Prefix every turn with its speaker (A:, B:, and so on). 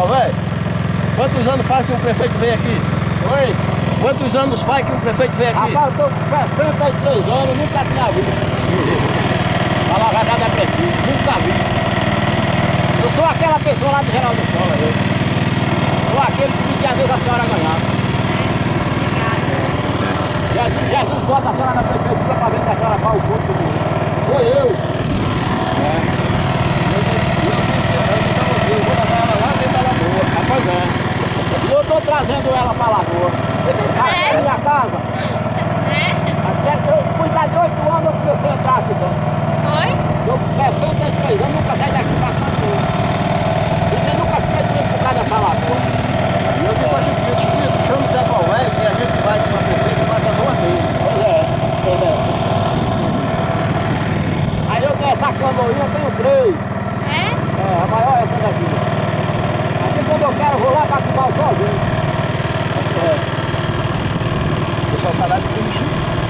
A: Ó, velho, quantos anos faz que um prefeito veio aqui?
B: Oi?
A: Quantos anos faz que um prefeito veio aqui?
B: Rapaz, eu tô com 63 anos, nunca tinha visto. Falar a verdade é preciso, nunca vi. Eu sou aquela pessoa lá do Geraldo Sola, eu. Sou aquele que pedia a Deus a senhora ganhar. Jesus bota a senhora na prefeitura pra ver que a senhora vai o ponto do mundo. Sou eu.
A: Eu disse a você, eu vou levar ela lá dentro da lagoa.
B: Pois é. E eu tô trazendo ela pra lagoa. Aqui é minha casa. Até que eu fui dar de 8 anos, eu comecei a entrar aqui dentro.
C: Oi?
B: Eu com 63 anos, nunca saí daqui pra Santo. E eu nunca fiquei doente por causa dessa lagoa.
A: E eu disse a gente, chama o Zé Paulo, que a gente vai com a prefeita e vai fazer uma dele.
B: Pois é, pois é. Aí eu tenho essa canoinha, tenho 3.
C: É?
B: É, a maior é essa daqui. Aqui quando eu quero, eu vou lá pra Tibau sozinho.
A: O pessoal tá lá de Curitiba.